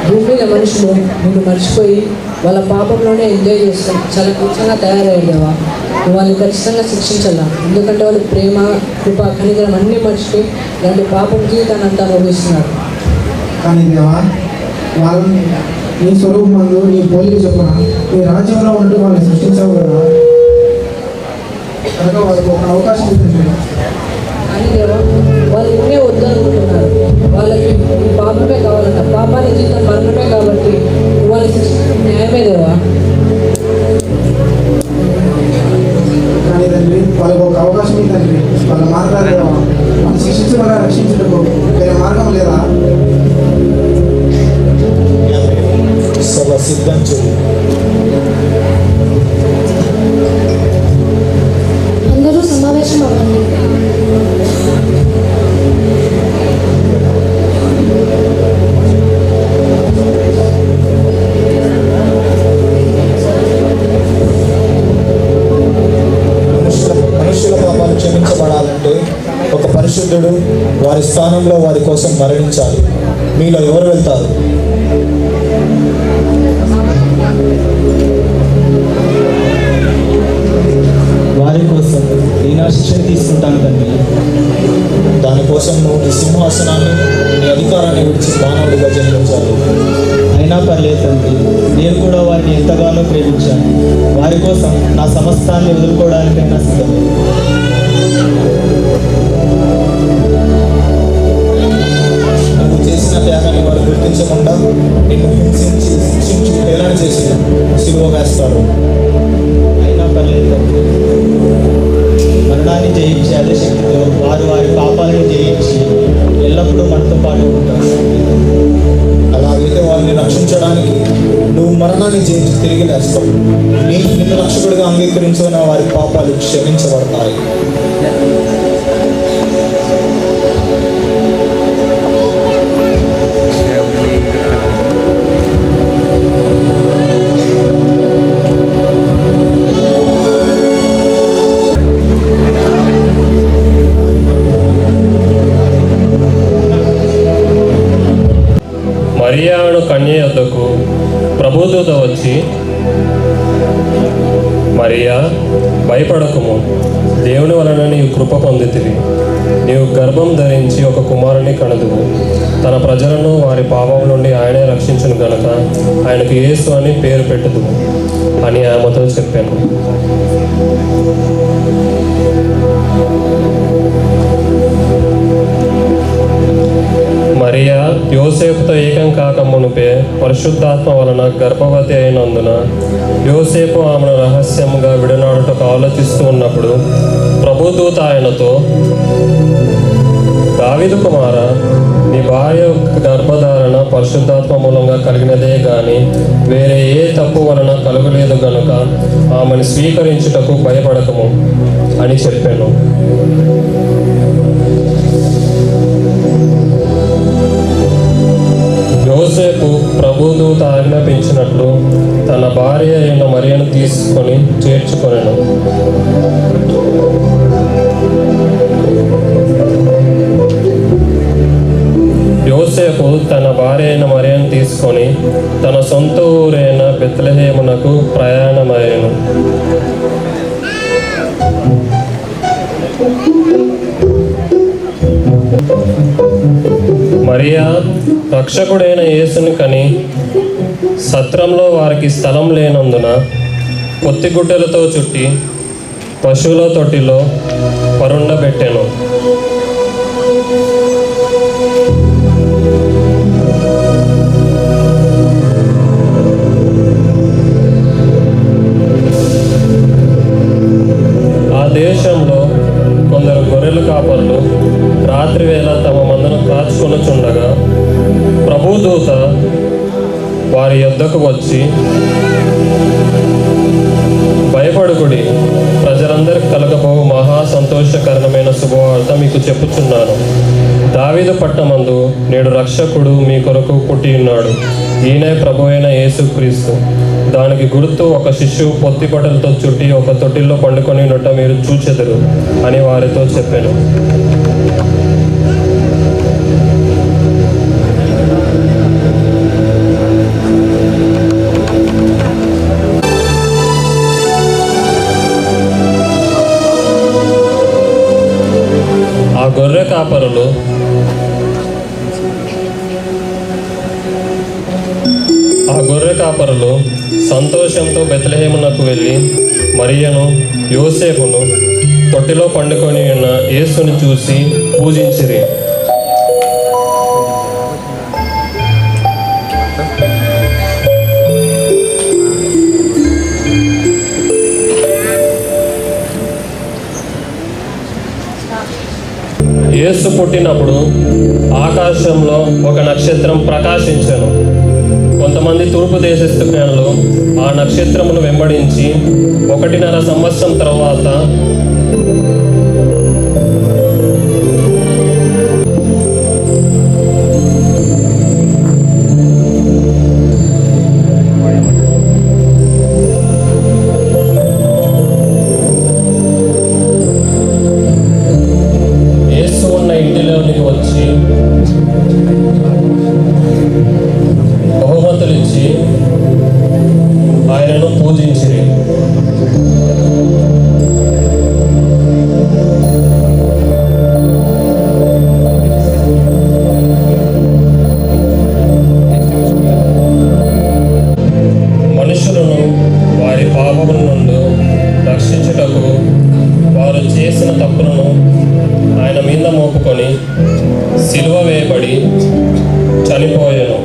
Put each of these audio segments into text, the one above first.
భూమి మీద మనుషులు నిన్ను మర్చిపోయి వాళ్ళ పాపంలోనే ఎంజాయ్ చేస్తాం, చాలా కొంచెంగా తయారయ్యేవా వాళ్ళని ఖచ్చితంగా శిక్షించాలా. ఎందుకంటే వాళ్ళు ప్రేమ, కృప, కనికరం అన్నీ మర్చిపోయి ఇలాంటి పాపం జీవితాన్ని అంతా అనుభవిస్తున్నారు. కానీ దేవా, వాళ్ళని నీ స్వరూపం మందు నీ పోలిక చొప్పున నీ రాజ్యంలో ఉంటూ వాళ్ళని సృష్టించావు కదా, కనుక వాళ్ళకి ఒక అవకాశం ఇస్తుంది. కానీ దేవా, వాళ్ళు ఇన్నే వద్దనుకుంటున్నారు. వాళ్ళకి పాపమే కావాలంట, పాపాన్ని జీవితం మరణమే. కాబట్టి వాళ్ళని శిక్షించడం న్యాయమే దేవా. కానీ తండ్రి, వాళ్ళకి ఒక అవకాశం ఇద్దండి. వాళ్ళ మార్గాలు వాళ్ళు శిక్షించగా రక్షించటకు వేరే మార్గం లేదా? సభ సిద్ధం చేయి. అందరూ సమావేశం అవ్వండి. మనుషుల పాపాలు క్షమించబడాలంటే ఒక పరిశుద్ధుడు వారి స్థానంలో వారి కోసం మరణించాలి. మీలో ఎవరు వెళ్తారు? వారి కోసం నేను శిక్షణ తీసుకుంటాను తండ్రి. దానికోసం నువ్వు నీ సింహాసనాన్ని, నీ అధికారాన్ని విడిచి మానవుడిగా జన్మించాలి. అయినా పర్లేదు తండ్రి, నేను కూడా వారిని ఎంతగానో ప్రేమించాను. వారి కోసం నా సమస్తాన్ని వదులుకోవడానికైనా సిద్ధమే. నువ్వు చేసిన త్యాగాన్ని వారు గుర్తించకుండా నిన్ను హింసించి శిక్షించి హేళన చేసి సిలువ వేస్తారు. అయినా పర్లేదు తండ్రి, మరణాన్ని జయించి అదే శక్తితో వారు వారి పాపాలను జయించి ఎల్లప్పుడూ మనతో పాటు ఉంటారు. అలాగైతే వారిని రక్షించడానికి నువ్వు మరణాన్ని జయించి తిరిగి లేస్తావు. నిన్ను రక్షకుడిగా అంగీకరించిన వారి పాపాలు క్షమించబడతాయి. మరియాను కన్య యొద్దకు ప్రభుదూత వచ్చి, మరియా, భయపడకుము, దేవుని వలన నీవు కృప పొందితివి. నీవు గర్భం ధరించి ఒక కుమారుని కనుదువు. తన ప్రజలను వారి పాపం నుండి ఆయనే రక్షించును గనుక ఆయనకు యేసు అని పేరు పెట్టుదువు అని ఆమెతో చెప్పాను. మరియా యోసేపుతో ఏకం కాక మునుపే పరిశుద్ధాత్మ వలన గర్భవతి అయినందున యోసేపు ఆమెను రహస్యంగా విడనాడుటకు ఆలోచిస్తూ ఉన్నప్పుడు ప్రభుదూత ఆయనతో, దావీదు కుమారా, నీ భార్య గర్భధారణ పరిశుద్ధాత్మ మూలంగా కలిగినదే గాని వేరే ఏ తప్పు వలన కలుగలేదు గనుక ఆమెను స్వీకరించుటకు భయపడకము అని చెప్పాను. యోసేపు ప్రభుదూత ఆజ్ఞాపించినట్లు తన భార్య అయిన మరియను తీసుకొని చేర్చుకొనెను. యోసేపు తన భార్య అయిన మరియను తీసుకొని తన సొంత ఊరైన బెత్లెహేమునకు ప్రయాణమయ్యెను. మరియా రక్షకుడైన యేసుని కని సత్రంలో వారికి స్థలం లేనందున పొత్తిగుడ్డలతో చుట్టి పశువుల తొట్టిలో పరుండబెట్టెను. ఆ దేశంలో కొందరు గొర్రెల కాపర్లు రాత్రి వేళ తమ మందను కాచుకొనుచుండగా ప్రభుదూత వారి యొద్దకు వచ్చి, భయపడుకుడి, ప్రజలందరికీ కలగబో మహా సంతోషకరమైన శుభవార్త మీకు చెప్పుచున్నాను. దావీదు పట్టణమందు నేడు రక్షకుడు మీ కొరకు పుట్టి ఉన్నాడు. ఈయనే ప్రభు అయిన యేసుక్రీస్తు. దానికి గుర్తు ఒక శిశువు పొత్తిపటలతో చుట్టి ఒక తొట్టిల్లో పండుకొని ఉన్నట్టు మీరు చూచెదరు అని వారితో చెప్పాను. కాపరులు సంతోషంతో బెత్లెహేమునకు వెళ్ళి మరియను యోసేపును తొట్టిలో పండుకొని ఉన్న యేసుని చూసి పూజించిరి. యేసు పుట్టినప్పుడు ఆకాశంలో ఒక నక్షత్రం ప్రకాశించెను. కొంతమంది తూర్పు దేశస్థ జ్ఞానులు ఆ నక్షత్రమును వెంబడించి 1.5 సంవత్సరం తర్వాత యేసు ఉన్న ఇంటిలోనికి వచ్చి బహుమతులిచ్చి ఆయనను పూజించిరి. మనుషులను వారి పాపముల నుండి రక్షించుటకు వారు చేసిన తప్పులను ఆయన మీద మోపుకొని సిలువ వేయబడి చనిపోయాను.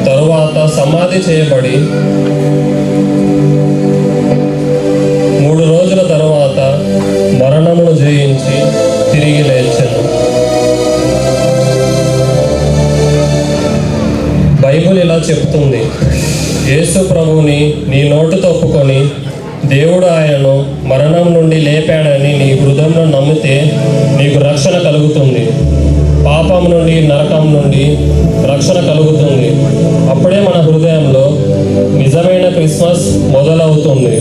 తరువాత సమాధి చేయబడి 3 రోజుల తరువాత మరణమును జయించి తిరిగి లేచెను. బైబిల్ ఇలా చెప్తుంది, యేసు ప్రభువుని నీ నోటితో ఒప్పుకొని దేవుడు ఆయనను మరణం నుండి లేపాడని నీ హృదయంలో నమ్మితే నీకు రక్షణ కలుగుతుంది. పాపం నుండి, నరకం నుండి రక్షణ కలుగుతుంది. అప్పుడే మన హృదయంలో నిజమైన క్రిస్మస్ మొదలవుతుంది.